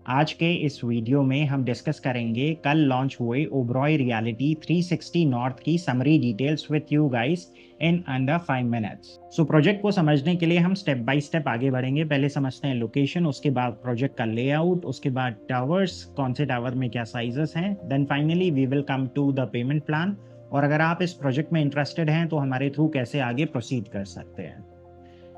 आज के इस वीडियो में हम डिस्कस करेंगे कल लॉन्च हुए ओबरॉय रियलिटी 360 नॉर्थ की summary details with you guys in under 5 minutes. So project को समझने के लिए हम स्टेप बाय स्टेप आगे बढ़ेंगे। पहले समझते हैं लोकेशन, उसके बाद प्रोजेक्ट का लेआउट, उसके बाद टावर्स, कौन से टावर में क्या साइजेस हैं, then finally we will come to the payment plan. और अगर आप इस प्रोजेक्ट में इंटरेस्टेड हैं तो हमारे थ्रू कैसे आगे प्रोसीड कर सकते हैं।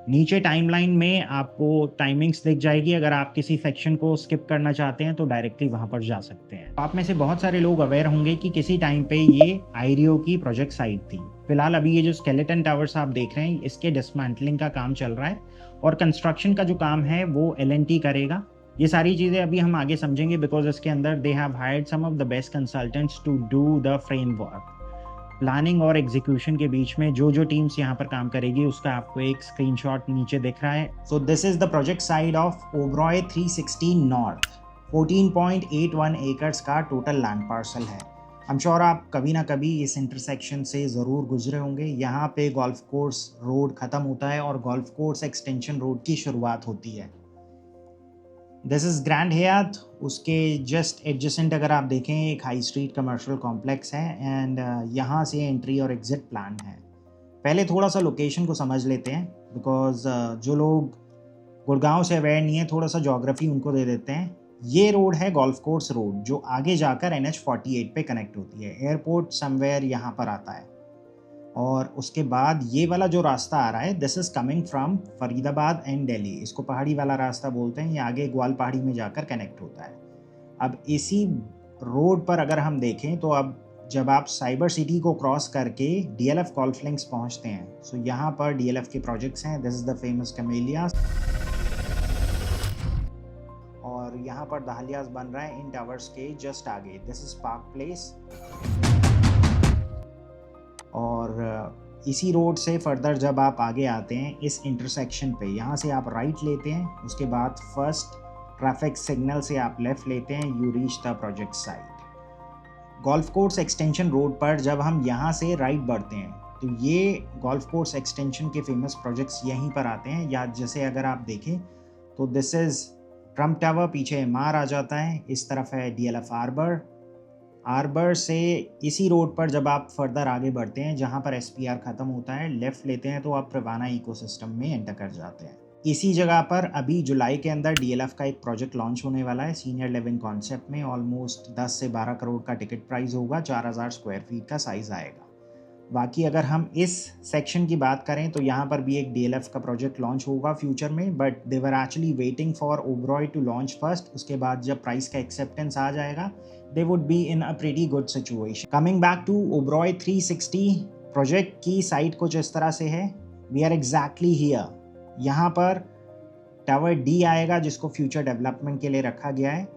नीचे टाइमलाइन में आपको टाइमिंग्स दिख जाएगी। अगर आप किसी सेक्शन को स्किप करना चाहते हैं तो डायरेक्टली वहां पर जा सकते हैं। आप में से बहुत सारे लोग अवेयर होंगे कि किसी टाइम पे ये आईरियो की प्रोजेक्ट साइट थी। फिलहाल अभी ये जो स्केलेटन टावर्स आप देख रहे हैं इसके डिसमेंटलिंग का काम चल रहा है और कंस्ट्रक्शन का जो काम है वो L&T करेगा। ये सारी चीज़ें अभी हम आगे समझेंगे बिकॉज इसके अंदर they have hired some of the best consultants to do the framework. Planning और एग्जीक्यूशन के बीच में जो जो टीम्स यहाँ पर काम करेगी उसका आपको एक स्क्रीनशॉट नीचे दिख रहा है। So this is the project side of Oberoi 360 north. 14.81 acres का टोटल लैंड पार्सल है। आई एम श्योर आप कभी ना कभी इस इंटरसेक्शन से ज़रूर गुजरे होंगे। यहाँ पे गोल्फ कोर्स रोड ख़त्म होता है और गोल्फ कोर्स एक्सटेंशन रोड की शुरुआत होती है। दिस इज़ ग्रैंड हयात। उसके जस्ट एडजेसेंट अगर आप देखें एक हाई स्ट्रीट कमर्शियल कॉम्प्लेक्स है एंड यहाँ से एंट्री और एग्जिट प्लान है। पहले थोड़ा सा लोकेशन को समझ लेते हैं बिकॉज जो लोग गुड़गांव से अवेयर नहीं है थोड़ा सा ज्योग्राफी उनको दे देते हैं। ये रोड है गोल्फ कोर्स रोड जो आगे जाकर NH48 पे कनेक्ट होती है। एयरपोर्ट समवेयर यहाँ पर आता है और उसके बाद ये वाला जो रास्ता आ रहा है this is coming from Faridabad and Delhi. इसको पहाड़ी वाला रास्ता बोलते हैं। ये आगे ग्वाल पहाड़ी में जाकर कनेक्ट होता है। अब इसी रोड पर अगर हम देखें तो अब जब आप साइबर सिटी को क्रॉस करके DLF गोल्फ लिंक्स पहुंचते हैं सो यहाँ पर DLF के प्रोजेक्ट्स हैं। This is the famous camellias और यहाँ पर दहलियास बन रहा है इन टावर्स के जस्ट आगे। दिस इज़ पार्क प्लेस और इसी रोड से फर्दर जब आप आगे आते हैं इस इंटरसेक्शन पे यहाँ से आप राइट लेते हैं। उसके बाद फर्स्ट ट्रैफिक सिग्नल से आप लेफ़्ट लेते हैं। You reach the project site. Golf course extension road पर जब हम यहाँ से राइट बढ़ते हैं तो ये गोल्फ कोर्स एक्सटेंशन के फेमस प्रोजेक्ट्स यहीं पर आते हैं। या जैसे अगर आप देखें तो दिस इज़ ट्रम्प टावर, पीछे MR आ जाता है, इस तरफ है DLF आर्बर से इसी रोड पर जब आप फर्दर आगे बढ़ते हैं जहाँ पर SPR ख़त्म होता है लेफ़्ट लेते हैं तो आप प्रिवाना इकोसिस्टम में एंटर कर जाते हैं। इसी जगह पर अभी जुलाई के अंदर DLF का एक प्रोजेक्ट लॉन्च होने वाला है सीनियर लिविंग कॉन्सेप्ट में। ऑलमोस्ट 10 से 12 करोड़ का टिकट प्राइस होगा। 4000 स्क्वायर फीट का साइज़ आएगा। बाकी अगर हम इस सेक्शन की बात करें तो यहाँ पर भी एक DLF का प्रोजेक्ट लॉन्च होगा फ्यूचर में, but they were actually waiting for Oberoi to launch first. उसके बाद जब प्राइस का एक्सेप्टेंस आ जाएगा they would be in a pretty good situation. Coming back to Oberoi 360 project की साइट कुछ इस तरह से है। We are exactly here. यहाँ पर टावर D आएगा जिसको फ्यूचर डेवलपमेंट के लिए रखा गया है,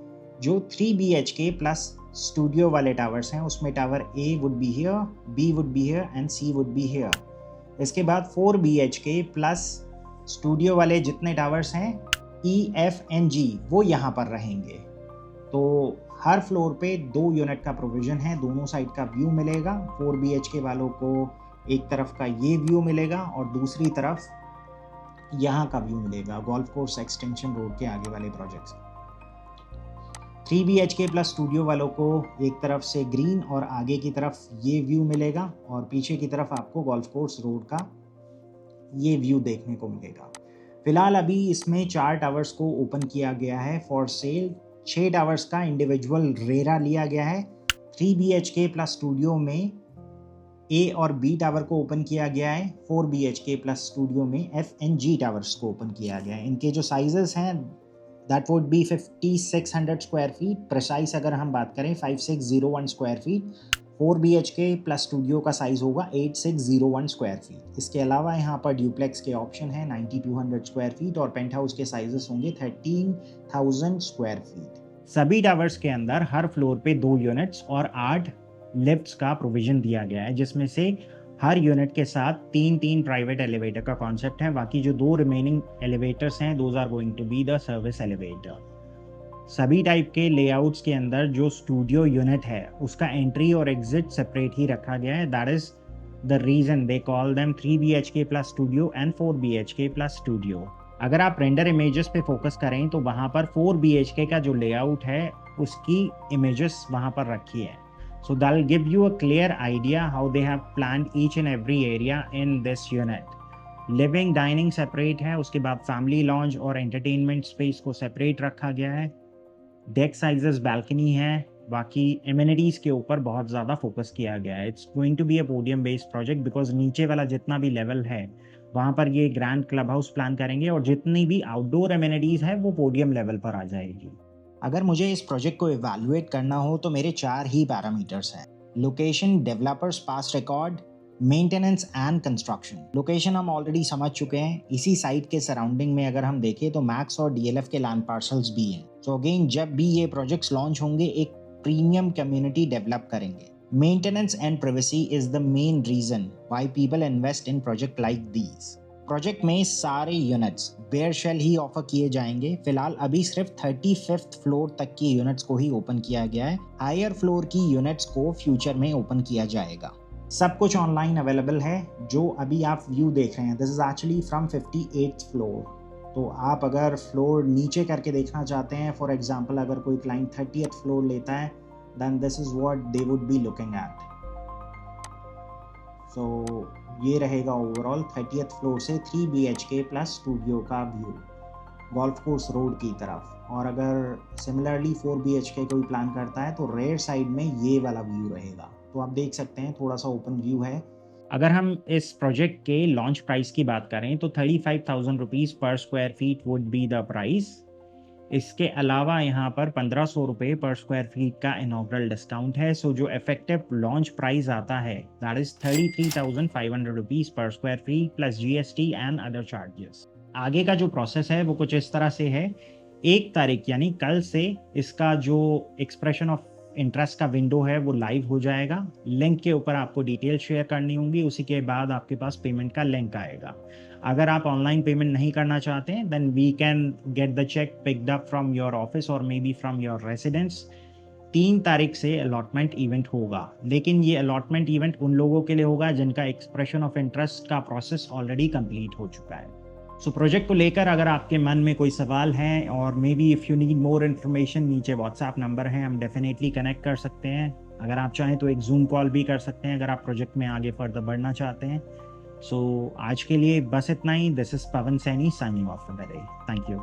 जो 3 BHK प्लस स्टूडियो वाले टावर्स हैं। उसमें tower A would be here, B would be here and C would be here. इसके बाद 4 BHK प्लस स्टूडियो वाले जितने टावर्स हैं E, F and G वो यहाँ पर रहेंगे। तो हर फ्लोर पे 2 यूनिट का प्रोविज़न है। दोनों साइड का व्यू मिलेगा। 4 BHK वालों को एक तरफ का ये व्यू मिलेगा और दूसरी तरफ यहाँ का व्यू मिलेगा गोल्फ कोर्स एक्सटेंशन रोड के आगे वाले प्रोजेक्ट्स। 3 BHK प्लस स्टूडियो वालों को एक तरफ से ग्रीन और आगे की तरफ ये व्यू मिलेगा और पीछे की तरफ आपको गोल्फ कोर्स रोड का ये व्यू देखने को मिलेगा। फिलहाल अभी इसमें 4 टावर्स को ओपन किया गया है फॉर सेल। 6 टावर्स का इंडिविजुअल रेरा लिया गया है। 3 BHK प्लस स्टूडियो में A और B टावर को ओपन किया गया है। 4 BHK प्लस स्टूडियो में F and G टावर्स को ओपन किया गया है। इनके जो साइजेस हैं that would be 5600 square feet. Precise अगर हम बात करें 5601 square feet. 4 BHK plus studio का साइज़ होगा 8601 स्क्वायर फीट। इसके अलावा यहाँ पर ड्यूप्लेक्स के ऑप्शन है 9200 स्क्वायर फीट और पेंट हाउस के साइजेस होंगे 13000 स्क्वायर फीट। सभी टावर्स के अंदर हर फ्लोर पे 2 यूनिट्स और 8 लिफ्ट्स का प्रोविजन दिया गया है, जिसमें से हर यूनिट के साथ 3 प्राइवेट एलिवेटर का कॉन्सेप्ट है। बाकी जो 2 रिमेनिंग एलिवेटर्स हैं those are going to be the service elevator. सभी टाइप के लेआउट्स के अंदर जो स्टूडियो यूनिट है उसका एंट्री और एग्जिट सेपरेट ही रखा गया है। That is the reason they call them 3 BHK plus studio and 4 BHK plus studio. अगर आप रेंडर इमेजेस पे फोकस करें तो वहाँ पर 4 BHK का जो लेआउट है उसकी इमेजेस वहाँ पर रखी है. So that'll give you a clear idea how they have planned each and every area in this unit. Living dining separate है, उसके बाद फैमिली लॉन्ज और एंटरटेनमेंट स्पेस को सेपरेट रखा गया है. डेक साइजेस बालकनी है, बाकी एमिनिटीज़ के ऊपर बहुत ज़्यादा फोकस किया गया है. It's going to be a podium based project because नीचे वाला जितना भी लेवल है वहाँ पर ये ग्रैंड क्लब हाउस प्लान करेंगे और जितनी भी आउटडोर एमिनिटीज़ है वो पोडियम लेवल पर आ जाएगी. अगर मुझे इस प्रोजेक्ट को इवैल्यूएट करना हो तो मेरे 4 ही पैरामीटर्स हैं: location, developers past record, maintenance and construction. Location हम ऑलरेडी समझ चुके हैं. इसी साइट के सराउंडिंग में अगर हम देखें तो मैक्स और डीएलएफ के लैंड पार्सल्स भी हैं. सो अगेन जब भी ये प्रोजेक्ट्स लॉन्च होंगे एक प्रीमियम कम्युनिटी डेवलप करेंगे. Maintenance and privacy is the main reason why people invest in project like these. Project में सारे यूनिट्स बेयर शेल ही ऑफर किए जाएंगे. फिलहाल अभी सिर्फ 35th फ्लोर तक की यूनिट्स को ही ओपन किया गया है. हायर फ्लोर की यूनिट्स को फ्यूचर में ओपन किया जाएगा. सब कुछ ऑनलाइन अवेलेबल है. जो अभी आप व्यू देख रहे हैं this is actually from 58th floor. तो आप अगर फ्लोर नीचे करके देखना चाहते हैं, फॉर एग्जांपल अगर कोई क्लाइंट 30th फ्लोर लेता है then this is what they would be looking at. So ये रहेगा ओवरऑल 30th फ्लोर से 3 BHK प्लस स्टूडियो का व्यू गोल्फ कोर्स रोड की तरफ. और अगर सिमिलरली 4 BHK कोई प्लान करता है तो रेयर साइड में ये वाला व्यू रहेगा. तो आप देख सकते हैं थोड़ा सा ओपन व्यू है. अगर हम इस प्रोजेक्ट के लॉन्च प्राइस की बात करें तो 35,000 रुपीज़ पर square feet would be the price. इसके अलावा यहाँ पर 1,500 रुपये पर स्क्वायर फीट का इनॉग्रल डिस्काउंट है. सो जो इफेक्टिव लॉन्च प्राइस आता है दैट इज 33,500 रुपीज़ पर square feet plus GST and other charges. आगे का जो प्रोसेस है वो कुछ इस तरह से है. 1 तारीख यानी कल से इसका जो एक्सप्रेशन ऑफ इंटरेस्ट का विंडो है वो लाइव हो जाएगा. लिंक के ऊपर आपको डिटेल शेयर करनी होंगी. उसी के बाद आपके पास पेमेंट का लिंक आएगा. अगर आप ऑनलाइन पेमेंट नहीं करना चाहते हैं then we can get the cheque picked up from your office और maybe from your residence. 3 तारीख से अलॉटमेंट इवेंट होगा, लेकिन ये अलॉटमेंट इवेंट उन लोगों के लिए होगा जिनका एक्सप्रेशन ऑफ इंटरेस्ट का प्रोसेस ऑलरेडी कंप्लीट हो चुका है. सो प्रोजेक्ट को लेकर अगर आपके मन में कोई सवाल हैं और may be if you need more information, नीचे व्हाट्सएप नंबर है, हम डेफिनेटली कनेक्ट कर सकते हैं. अगर आप चाहें तो एक जूम कॉल भी कर सकते हैं अगर आप प्रोजेक्ट में आगे फर्दर बढ़ना चाहते हैं. सो आज के लिए बस इतना ही. This is Pavan Saini signing off for the day. Thank you.